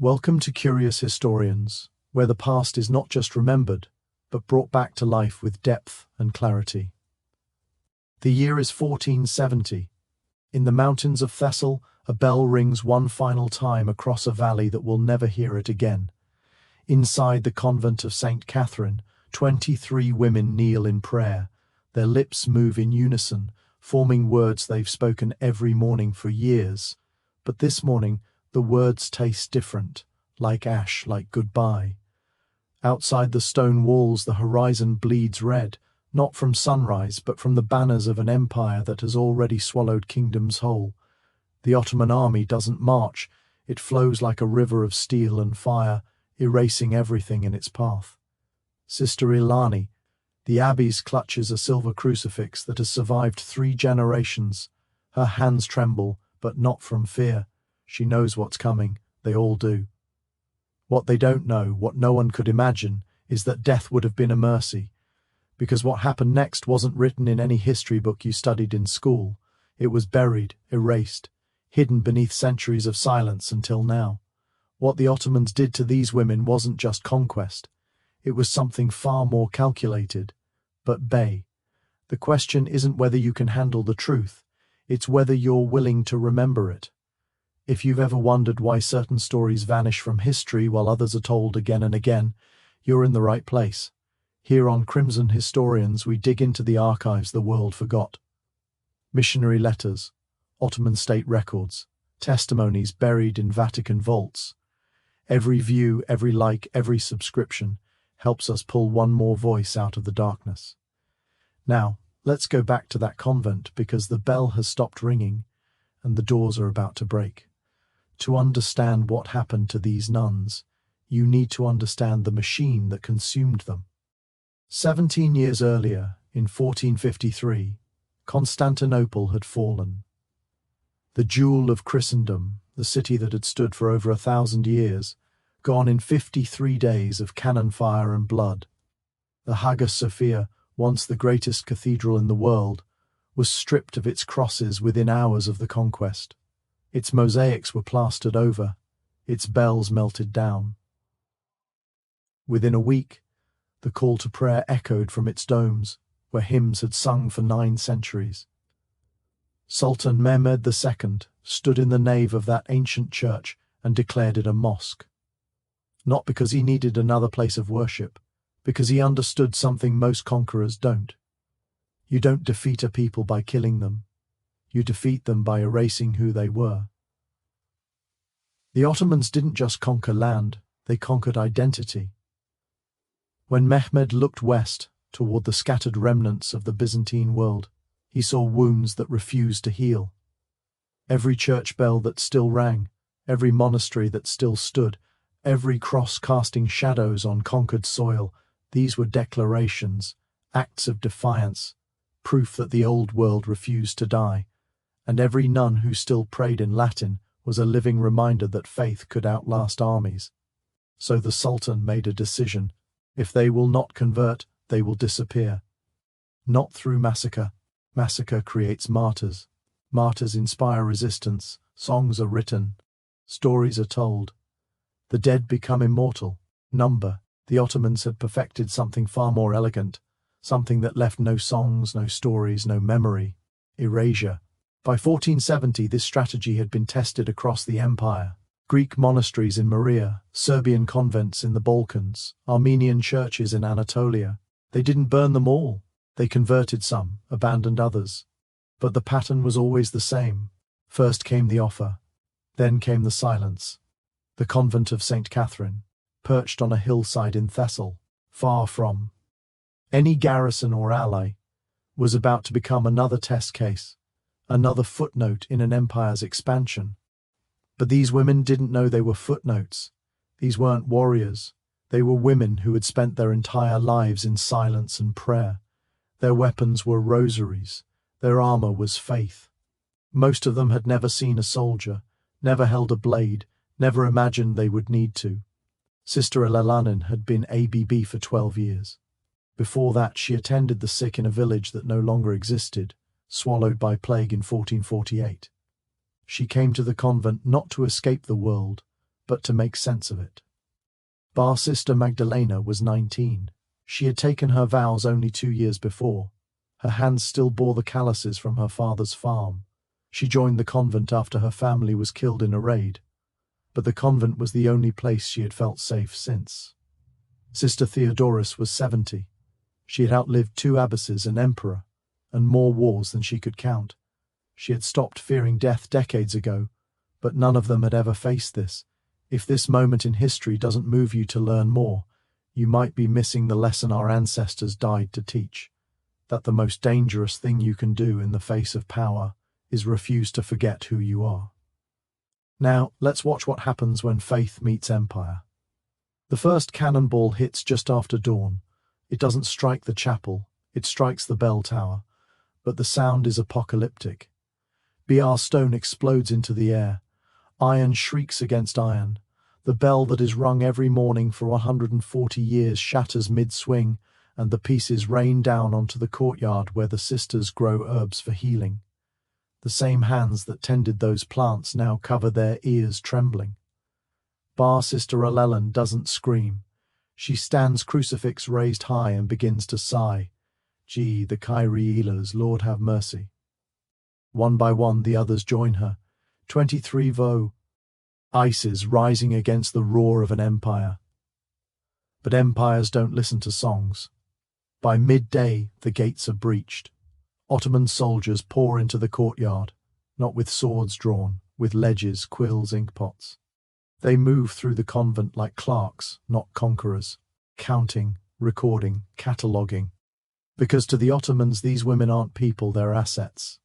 Welcome to Curious Historians, where the past is not just remembered, but brought back to life with depth and clarity. The year is 1470. In the mountains of Thessaly, a bell rings one final time across a valley that will never hear it again. Inside the convent of St. Catherine, 23 women kneel in prayer. Their lips move in unison, forming words they've spoken every morning for years. But this morning, the words taste different, like ash, like goodbye. Outside the stone walls, the horizon bleeds red, not from sunrise, but from the banners of an empire that has already swallowed kingdoms whole. The Ottoman army doesn't march, it flows like a river of steel and fire, erasing everything in its path. Sister Ilani, the abbey's clutches a silver crucifix that has survived 3 generations. Her hands tremble, but not from fear. She knows what's coming, they all do. What they don't know, what no one could imagine, is that death would have been a mercy. Because what happened next wasn't written in any history book you studied in school. It was buried, erased, hidden beneath centuries of silence until now. What the Ottomans did to these women wasn't just conquest. It was something far more calculated. But Bey, the question isn't whether you can handle the truth, it's whether you're willing to remember it. If you've ever wondered why certain stories vanish from history while others are told again and again, you're in the right place. Here on Crimson Historians, we dig into the archives the world forgot. Missionary letters, Ottoman state records, testimonies buried in Vatican vaults. Every view, every like, every subscription helps us pull one more voice out of the darkness. Now, let's go back to that convent, because the bell has stopped ringing and the doors are about to break. To understand what happened to these nuns, you need to understand the machine that consumed them. 17 years earlier, in 1453, Constantinople had fallen. The jewel of Christendom, the city that had stood for over 1,000 years, gone in 53 days of cannon fire and blood. The Hagia Sophia, once the greatest cathedral in the world, was stripped of its crosses within hours of the conquest. Its mosaics were plastered over, its bells melted down. Within a week, the call to prayer echoed from its domes, where hymns had sung for 9 centuries. Sultan Mehmed II stood in the nave of that ancient church and declared it a mosque. Not because he needed another place of worship, because he understood something most conquerors don't. You don't defeat a people by killing them. You defeat them by erasing who they were. The Ottomans didn't just conquer land, they conquered identity. When Mehmed looked west, toward the scattered remnants of the Byzantine world, he saw wounds that refused to heal. Every church bell that still rang, every monastery that still stood, every cross casting shadows on conquered soil, these were declarations, acts of defiance, proof that the old world refused to die. And every nun who still prayed in Latin was a living reminder that faith could outlast armies. So the Sultan made a decision. If they will not convert, they will disappear. Not through massacre. Massacre creates martyrs. Martyrs inspire resistance. Songs are written. Stories are told. The dead become immortal. Number. The Ottomans had perfected something far more elegant, something that left no songs, no stories, no memory. Erasure. By 1470, this strategy had been tested across the empire. Greek monasteries in Morea, Serbian convents in the Balkans, Armenian churches in Anatolia. They didn't burn them all. They converted some, abandoned others. But the pattern was always the same. First came the offer. Then came the silence. The convent of St. Catherine, perched on a hillside in Thessaly, far from any garrison or ally, was about to become another test case, another footnote in an empire's expansion. But these women didn't know they were footnotes. These weren't warriors. They were women who had spent their entire lives in silence and prayer. Their weapons were rosaries. Their armor was faith. Most of them had never seen a soldier, never held a blade, never imagined they would need to. Sister Elalanin had been ABB for 12 years. Before that, she attended the sick in a village that no longer existed, swallowed by plague in 1448. She came to the convent not to escape the world, but to make sense of it. Bar Sister Magdalena was 19. She had taken her vows only 2 years before. Her hands still bore the calluses from her father's farm. She joined the convent after her family was killed in a raid, but the convent was the only place she had felt safe since. Sister Theodoris was 70. She had outlived 2 abbesses, an emperor, and more wars than she could count. She had stopped fearing death decades ago, but none of them had ever faced this. If this moment in history doesn't move you to learn more, you might be missing the lesson our ancestors died to teach, that the most dangerous thing you can do in the face of power is refuse to forget who you are. Now, let's watch what happens when faith meets empire. The first cannonball hits just after dawn. It doesn't strike the chapel, it strikes the bell tower, but the sound is apocalyptic. BR stone explodes into the air. Iron shrieks against iron. The bell that is rung every morning for 140 years shatters mid-swing, and the pieces rain down onto the courtyard where the sisters grow herbs for healing. The same hands that tended those plants now cover their ears trembling. Bar Sister Allelen doesn't scream. She stands crucifix raised high and begins to sigh. Gee, the Kyrie Elas, Lord have mercy. One by one the others join her. 23 voices rising against the roar of an empire. But empires don't listen to songs. By midday, the gates are breached. Ottoman soldiers pour into the courtyard, not with swords drawn, with ledges, quills, inkpots. They move through the convent like clerks, not conquerors, counting, recording, cataloguing. Because to the Ottomans these women aren't people, they're assets.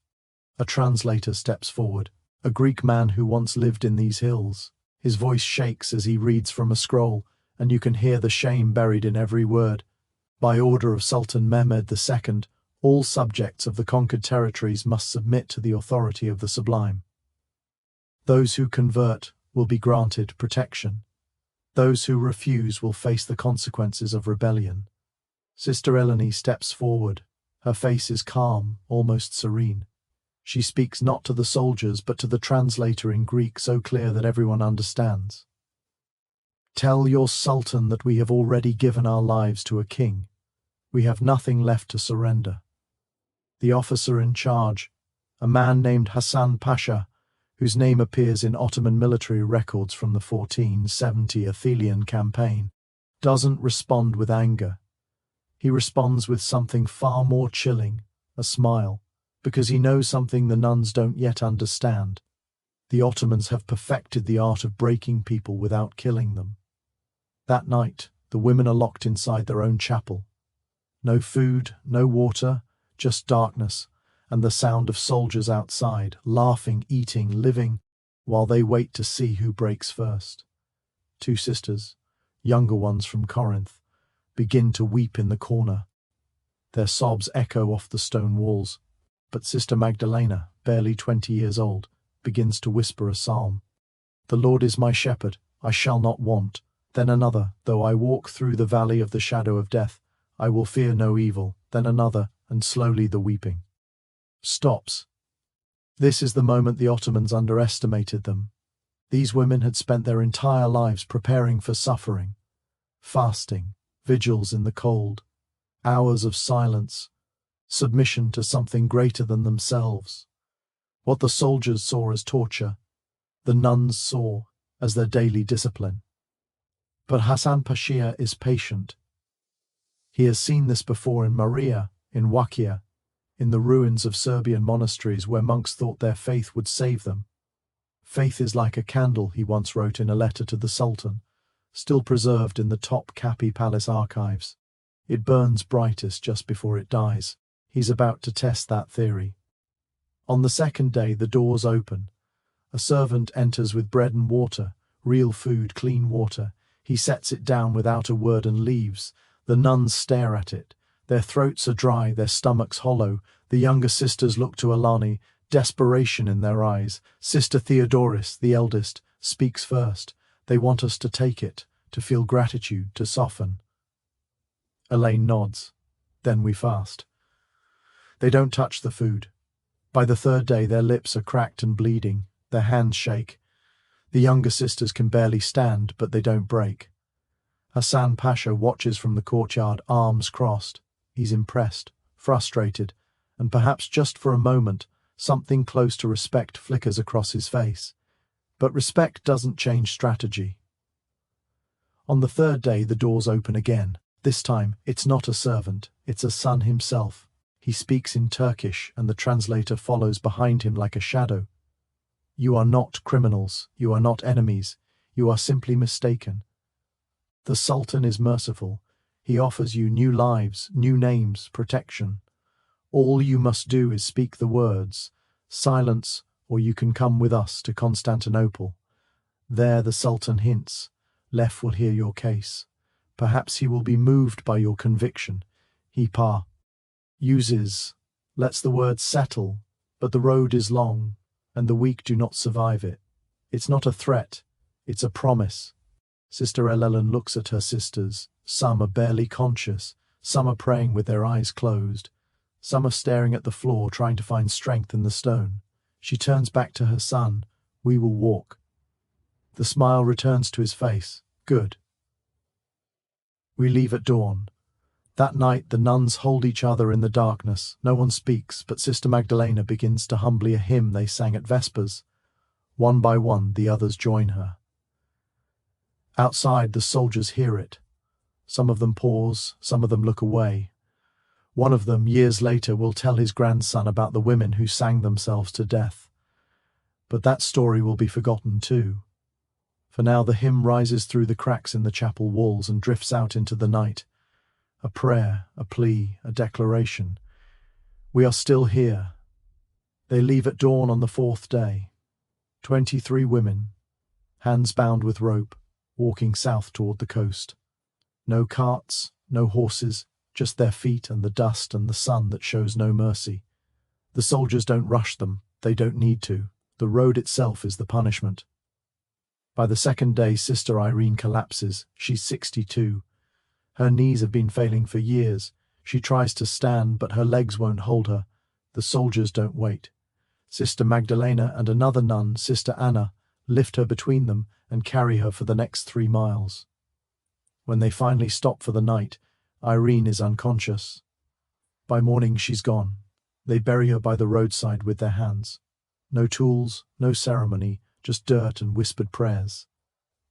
A translator steps forward, a Greek man who once lived in these hills. His voice shakes as he reads from a scroll, and you can hear the shame buried in every word. By order of Sultan Mehmed II, all subjects of the conquered territories must submit to the authority of the Sublime. Those who convert will be granted protection. Those who refuse will face the consequences of rebellion. Sister Eleni steps forward. Her face is calm, almost serene. She speaks not to the soldiers but to the translator in Greek so clear that everyone understands. Tell your Sultan that we have already given our lives to a king. We have nothing left to surrender. The officer in charge, a man named Hassan Pasha, whose name appears in Ottoman military records from the 1470 Athelian campaign, doesn't respond with anger. He responds with something far more chilling, a smile, because he knows something the nuns don't yet understand. The Ottomans have perfected the art of breaking people without killing them. That night, the women are locked inside their own chapel. No food, no water, just darkness, and the sound of soldiers outside, laughing, eating, living, while they wait to see who breaks first. 2 sisters, younger ones from Corinth, begin to weep in the corner. Their sobs echo off the stone walls, but Sister Magdalena, barely 20 years old, begins to whisper a psalm. The Lord is my shepherd, I shall not want. Then another, though I walk through the valley of the shadow of death, I will fear no evil. Then another, and slowly the weeping stops. This is the moment the Ottomans underestimated them. These women had spent their entire lives preparing for suffering, fasting, vigils in the cold, hours of silence, submission to something greater than themselves. What the soldiers saw as torture, the nuns saw as their daily discipline. But Hassan Pasha is patient. He has seen this before in Maria, in Wakia, in the ruins of Serbian monasteries where monks thought their faith would save them. Faith is like a candle, he once wrote in a letter to the Sultan, still preserved in the Topkapi Palace archives. It burns brightest just before it dies. He's about to test that theory. On the second day, the doors open. A servant enters with bread and water, real food, clean water. He sets it down without a word and leaves. The nuns stare at it. Their throats are dry, their stomachs hollow. The younger sisters look to Alani, desperation in their eyes. Sister Theodoris, the eldest, speaks first. They want us to take it, to feel gratitude, to soften. Elaine nods. Then we fast. They don't touch the food. By the third day, their lips are cracked and bleeding. Their hands shake. The younger sisters can barely stand, but they don't break. Hassan Pasha watches from the courtyard, arms crossed. He's impressed, frustrated, and perhaps just for a moment, something close to respect flickers across his face. But respect doesn't change strategy. On the third day, the doors open again. This time, it's not a servant, it's a son himself. He speaks in Turkish, and the translator follows behind him like a shadow. You are not criminals, you are not enemies, you are simply mistaken. The Sultan is merciful. He offers you new lives, new names, protection. All you must do is speak the words, silence, or you can come with us to Constantinople. There the Sultan hints, Lef will hear your case. Perhaps he will be moved by your conviction. He uses, lets the words settle, but the road is long, and the weak do not survive it. It's not a threat, it's a promise. Sister Elelen looks at her sisters. Some are barely conscious, some are praying with their eyes closed, some are staring at the floor trying to find strength in the stone. She turns back to her son. We will walk. The smile returns to his face. Good. We leave at dawn. That night the nuns hold each other in the darkness. No one speaks, but Sister Magdalena begins to humbly a hymn they sang at Vespers. One by one the others join her. Outside the soldiers hear it. Some of them pause, some of them look away. One of them, years later, will tell his grandson about the women who sang themselves to death. But that story will be forgotten too. For now the hymn rises through the cracks in the chapel walls and drifts out into the night. A prayer, a plea, a declaration. We are still here. They leave at dawn on the fourth day. 23 women, hands bound with rope, walking south toward the coast. No carts, no horses, just their feet and the dust and the sun that shows no mercy. The soldiers don't rush them, they don't need to. The road itself is the punishment. By the second day, Sister Irene collapses. She's 62. Her knees have been failing for years. She tries to stand, but her legs won't hold her. The soldiers don't wait. Sister Magdalena and another nun, Sister Anna, lift her between them and carry her for the next 3 miles. When they finally stop for the night, Irene is unconscious. By morning she's gone. They bury her by the roadside with their hands. No tools, no ceremony, just dirt and whispered prayers.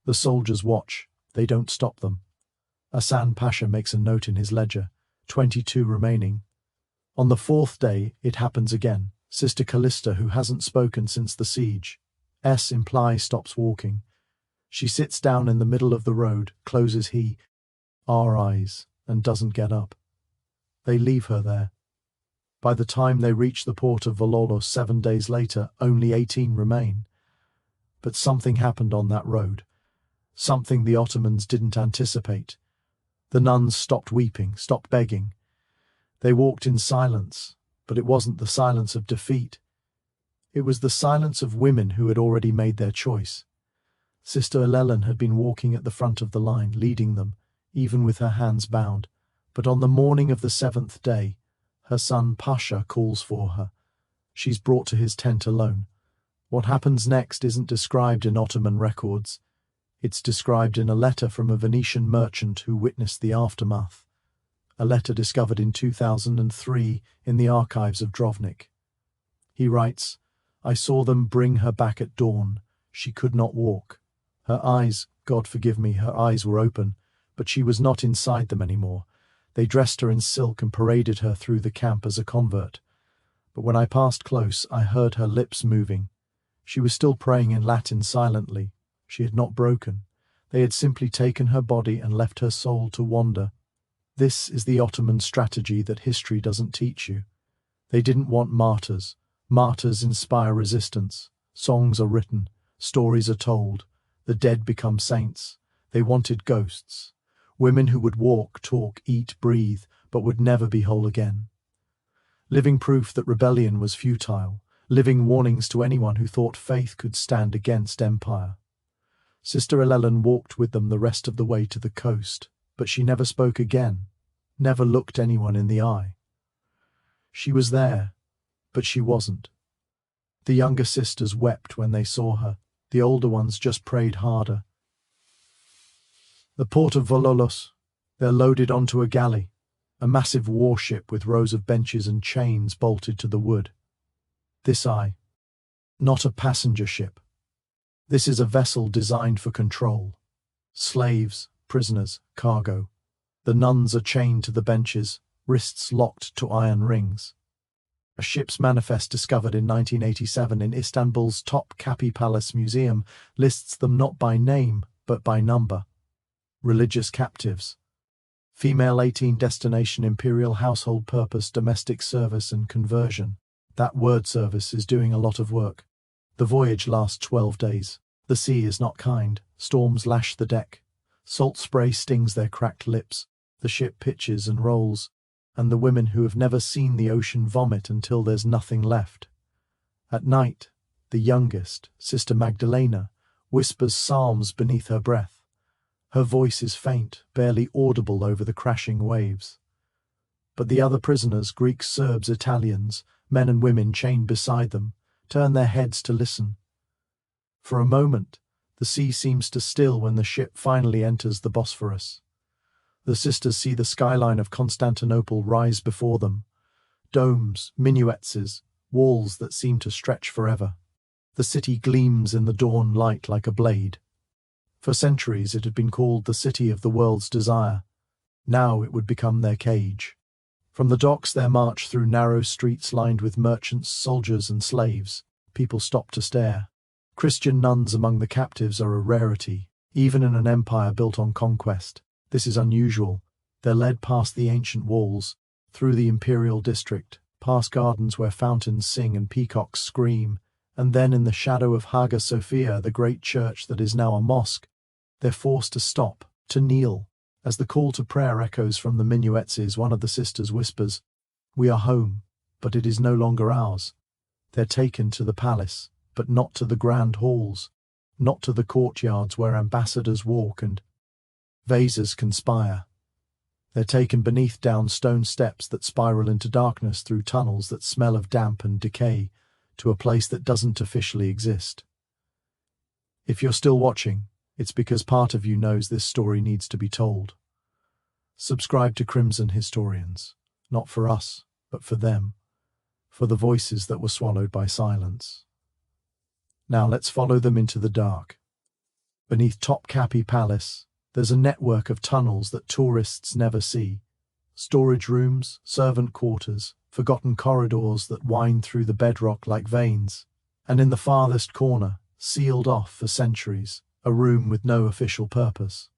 The soldiers watch. They don't stop them. Hassan Pasha makes a note in his ledger. 22 remaining. On the fourth day, it happens again. Sister Callista, who hasn't spoken since the siege, stops walking. She sits down in the middle of the road, closes her eyes, and doesn't get up. They leave her there. By the time they reach the port of Vololos 7 days later, only 18 remain. But something happened on that road. Something the Ottomans didn't anticipate. The nuns stopped weeping, stopped begging. They walked in silence, but it wasn't the silence of defeat. It was the silence of women who had already made their choice. Sister Elelen had been walking at the front of the line, leading them, even with her hands bound. But on the morning of the 7th day, her son Pasha calls for her. She's brought to his tent alone. What happens next isn't described in Ottoman records. It's described in a letter from a Venetian merchant who witnessed the aftermath. A letter discovered in 2003 in the archives of Drovnik. He writes, I saw them bring her back at dawn. She could not walk. Her eyes, God forgive me, her eyes were open, but she was not inside them anymore. They dressed her in silk and paraded her through the camp as a convert. But when I passed close, I heard her lips moving. She was still praying in Latin silently. She had not broken. They had simply taken her body and left her soul to wander. This is the Ottoman strategy that history doesn't teach you. They didn't want martyrs. Martyrs inspire resistance. Songs are written. Stories are told. The dead become saints. They wanted ghosts. Women who would walk, talk, eat, breathe, but would never be whole again. Living proof that rebellion was futile. Living warnings to anyone who thought faith could stand against empire. Sister Elelen walked with them the rest of the way to the coast, but she never spoke again, never looked anyone in the eye. She was there, but she wasn't. The younger sisters wept when they saw her. The older ones just prayed harder. The port of Vololos, they're loaded onto a galley, a massive warship with rows of benches and chains bolted to the wood. Not a passenger ship. This is a vessel designed for control. Slaves, prisoners, cargo. The nuns are chained to the benches, wrists locked to iron rings. A ship's manifest discovered in 1987 in Istanbul's Topkapi Palace Museum lists them not by name, but by number. Religious captives. Female 18 destination imperial household purpose domestic service and conversion. That word service is doing a lot of work. The voyage lasts 12 days. The sea is not kind. Storms lash the deck. Salt spray stings their cracked lips. The ship pitches and rolls, and the women who have never seen the ocean vomit until there's nothing left. At night, the youngest, Sister Magdalena, whispers psalms beneath her breath. Her voice is faint, barely audible over the crashing waves. But the other prisoners, Greeks, Serbs, Italians, men and women chained beside them, turn their heads to listen. For a moment, the sea seems to still when the ship finally enters the Bosphorus. The sisters see the skyline of Constantinople rise before them. Domes, minarets, walls that seem to stretch forever. The city gleams in the dawn light like a blade. For centuries it had been called the city of the world's desire. Now it would become their cage. From the docks their march through narrow streets lined with merchants, soldiers and slaves. People stop to stare. Christian nuns among the captives are a rarity, even in an empire built on conquest. This is unusual. They're led past the ancient walls, through the imperial district, past gardens where fountains sing and peacocks scream, and then in the shadow of Hagia Sophia, the great church that is now a mosque, they're forced to stop, to kneel. As the call to prayer echoes from the minarets, one of the sisters whispers, "We are home, but it is no longer ours." They're taken to the palace, but not to the grand halls, not to the courtyards where ambassadors walk and vases conspire. They're taken beneath down stone steps that spiral into darkness through tunnels that smell of damp and decay, to a place that doesn't officially exist. If you're still watching, it's because part of you knows this story needs to be told. Subscribe to Crimson Historians, not for us, but for them, for the voices that were swallowed by silence. Now let's follow them into the dark. Beneath Topkapi Palace, there's a network of tunnels that tourists never see. Storage rooms, servant quarters, forgotten corridors that wind through the bedrock like veins. And in the farthest corner, sealed off for centuries, a room with no official purpose.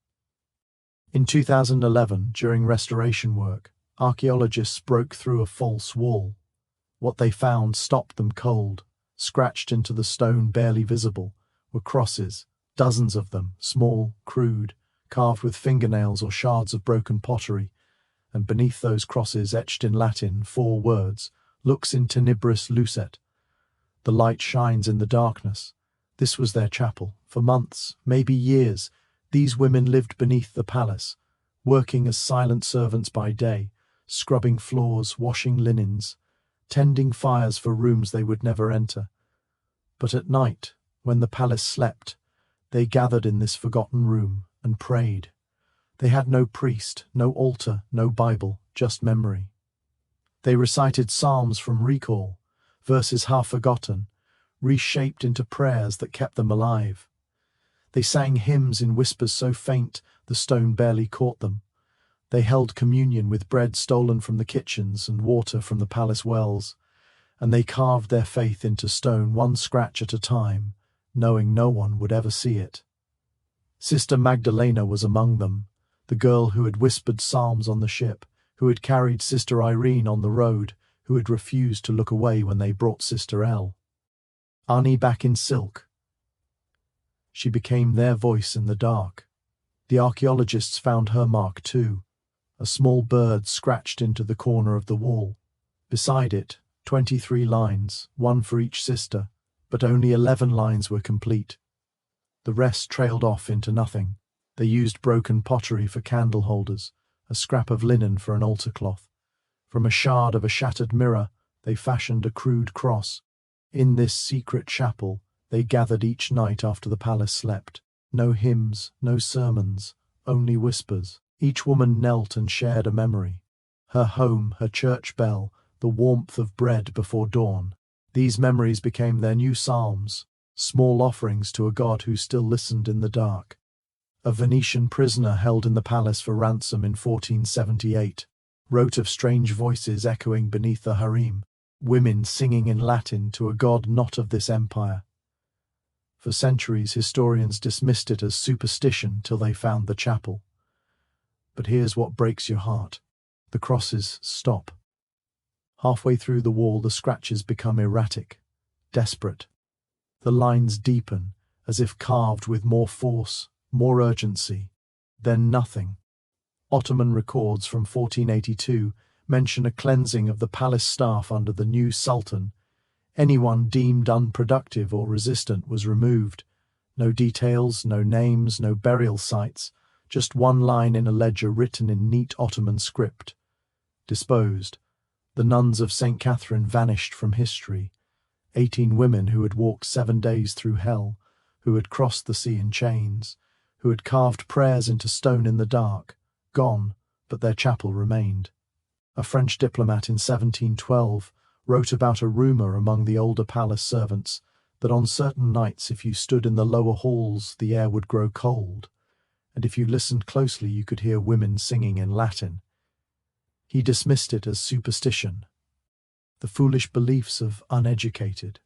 In 2011, during restoration work, archaeologists broke through a false wall. What they found stopped them cold. Scratched into the stone barely visible were crosses, dozens of them, small, crude, carved with fingernails or shards of broken pottery, and beneath those crosses etched in Latin 4 words, Lux in tenebris lucet. The light shines in the darkness. This was their chapel. For months, maybe years, these women lived beneath the palace, working as silent servants by day, scrubbing floors, washing linens, tending fires for rooms they would never enter. But at night, when the palace slept, they gathered in this forgotten room and prayed. They had no priest, no altar, no Bible, just memory. They recited psalms from recall, verses half forgotten, reshaped into prayers that kept them alive. They sang hymns in whispers so faint the stone barely caught them. They held communion with bread stolen from the kitchens and water from the palace wells, and they carved their faith into stone one scratch at a time, knowing no one would ever see it. Sister Magdalena was among them, the girl who had whispered psalms on the ship, who had carried Sister Irene on the road, who had refused to look away when they brought Sister L. Ani back in silk. She became their voice in the dark. The archaeologists found her mark too, a small bird scratched into the corner of the wall. Beside it, 23 lines, one for each sister, but only 11 lines were complete. The rest trailed off into nothing. They used broken pottery for candle holders, a scrap of linen for an altar cloth. From a shard of a shattered mirror, they fashioned a crude cross. In this secret chapel, They gathered each night after the palace slept. No hymns, no sermons, only whispers. Each woman knelt and shared a memory. Her home, her church bell, the warmth of bread before dawn. These memories became their new psalms, small offerings to a God who still listened in the dark. A Venetian prisoner held in the palace for ransom in 1478 wrote of strange voices echoing beneath the harem, women singing in Latin to a God not of this empire. For centuries, historians dismissed it as superstition till they found the chapel. But here's what breaks your heart. The crosses stop. Halfway through the wall, the scratches become erratic, desperate. The lines deepen, as if carved with more force, more urgency. Then nothing. Ottoman records from 1482 mention a cleansing of the palace staff under the new sultan. Anyone deemed unproductive or resistant was removed. No details, no names, no burial sites, just one line in a ledger written in neat Ottoman script. Disposed. The nuns of St. Catherine vanished from history. 18 women who had walked 7 days through hell, who had crossed the sea in chains, who had carved prayers into stone in the dark, gone, but their chapel remained. A French diplomat in 1712 wrote about a rumour among the older palace servants that on certain nights, if you stood in the lower halls, the air would grow cold, and if you listened closely you could hear women singing in Latin. He dismissed it as superstition, the foolish beliefs of uneducated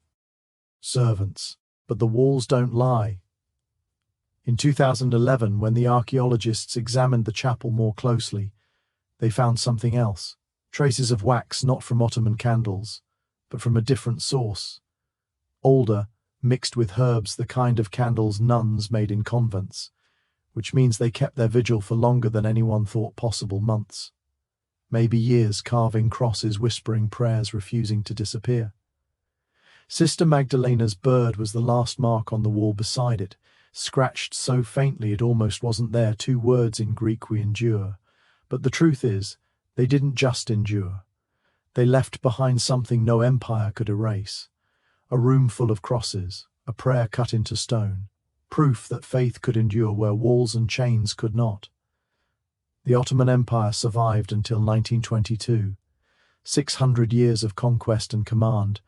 servants. But the walls don't lie. In 2011, when the archaeologists examined the chapel more closely, they found something else. Traces of wax not from Ottoman candles, but from a different source. Older, mixed with herbs, the kind of candles nuns made in convents, which means they kept their vigil for longer than anyone thought possible, months. Maybe years, carving crosses, whispering prayers, refusing to disappear. Sister Magdalena's bird was the last mark on the wall beside it, scratched so faintly it almost wasn't there. 2 words in Greek: we endure. But the truth is, they didn't just endure. They left behind something no empire could erase. A room full of crosses, a prayer cut into stone, proof that faith could endure where walls and chains could not. The Ottoman Empire survived until 1922, 600 years of conquest and command.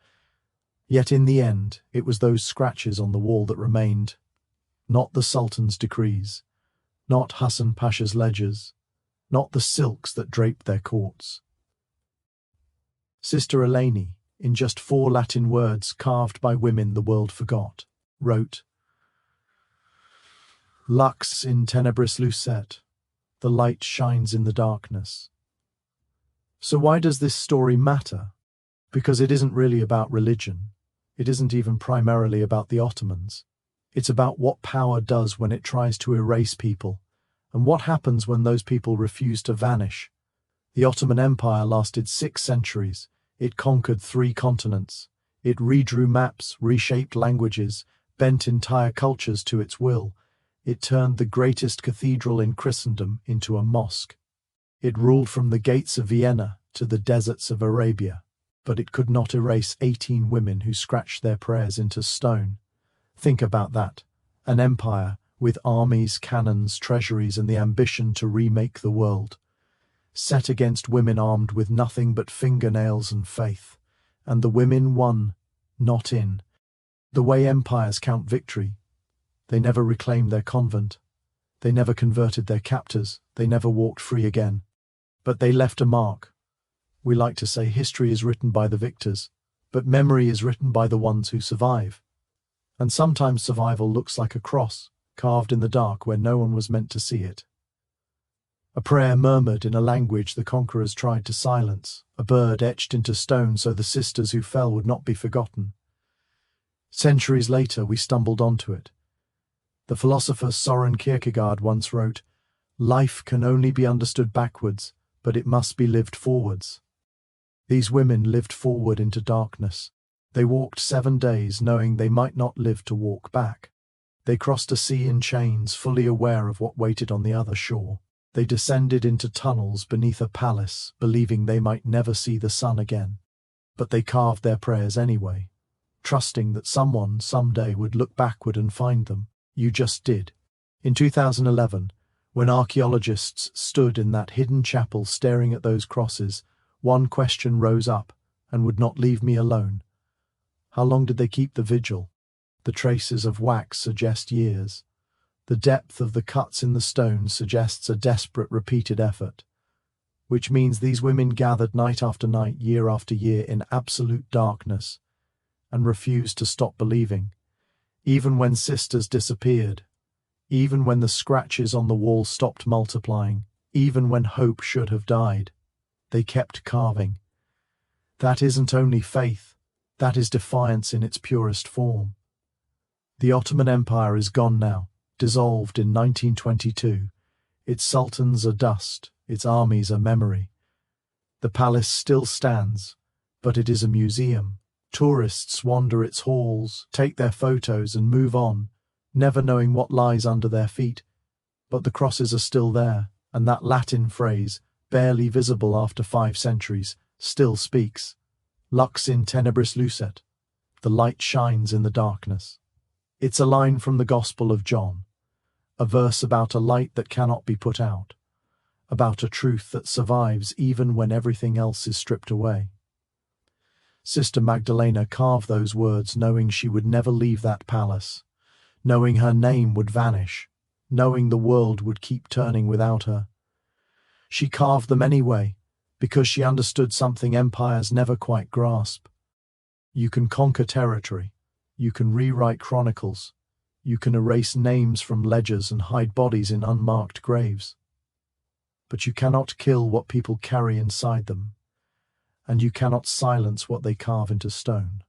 Yet in the end, it was those scratches on the wall that remained, not the Sultan's decrees, not Hassan Pasha's ledgers, not the silks that draped their courts. Sister Eleni, in just 4 Latin words carved by women the world forgot, wrote, "Lux in tenebris lucet," the light shines in the darkness. So why does this story matter? Because it isn't really about religion. It isn't even primarily about the Ottomans. It's about what power does when it tries to erase people, and what happens when those people refuse to vanish. The Ottoman Empire lasted 6 centuries. It conquered 3 continents. It redrew maps, reshaped languages, bent entire cultures to its will. It turned the greatest cathedral in Christendom into a mosque. It ruled from the gates of Vienna to the deserts of Arabia. But it could not erase 18 women who scratched their prayers into stone. Think about that. An empire with armies, cannons, treasuries, and the ambition to remake the world, set against women armed with nothing but fingernails and faith. And the women won, not in the way empires count victory. They never reclaimed their convent. They never converted their captors. They never walked free again. But they left a mark. We like to say history is written by the victors, but memory is written by the ones who survive. And sometimes survival looks like a cross, carved in the dark where no one was meant to see it. A prayer murmured in a language the conquerors tried to silence, a bird etched into stone so the sisters who fell would not be forgotten. Centuries later, we stumbled onto it. The philosopher Soren Kierkegaard once wrote, "Life can only be understood backwards, but it must be lived forwards." These women lived forward into darkness. They walked 7 days knowing they might not live to walk back. They crossed a sea in chains, fully aware of what waited on the other shore. They descended into tunnels beneath a palace, believing they might never see the sun again. But they carved their prayers anyway. trusting that someone someday would look backward and find them. You just did. In 2011, when archaeologists stood in that hidden chapel staring at those crosses, one question rose up and would not leave me alone. How long did they keep the vigil? The traces of wax suggest years. The depth of the cuts in the stone suggests a desperate, repeated effort, which means these women gathered night after night, year after year, in absolute darkness, and refused to stop believing, even when sisters disappeared, even when the scratches on the wall stopped multiplying, even when hope should have died. They kept carving. That isn't only faith, that is defiance in its purest form. The Ottoman Empire is gone now, dissolved in 1922. Its sultans are dust, its armies are memory. The palace still stands, but it is a museum. Tourists wander its halls, take their photos and move on, never knowing what lies under their feet. But the crosses are still there, and that Latin phrase, barely visible after 5 centuries, still speaks. Lux in tenebris lucet. The light shines in the darkness. It's a line from the Gospel of John, a verse about a light that cannot be put out, about a truth that survives even when everything else is stripped away. Sister Magdalena carved those words knowing she would never leave that palace, knowing her name would vanish, knowing the world would keep turning without her. She carved them anyway, because she understood something empires never quite grasp. You can conquer territory, you can rewrite chronicles, you can erase names from ledgers and hide bodies in unmarked graves. But you cannot kill what people carry inside them, and you cannot silence what they carve into stone.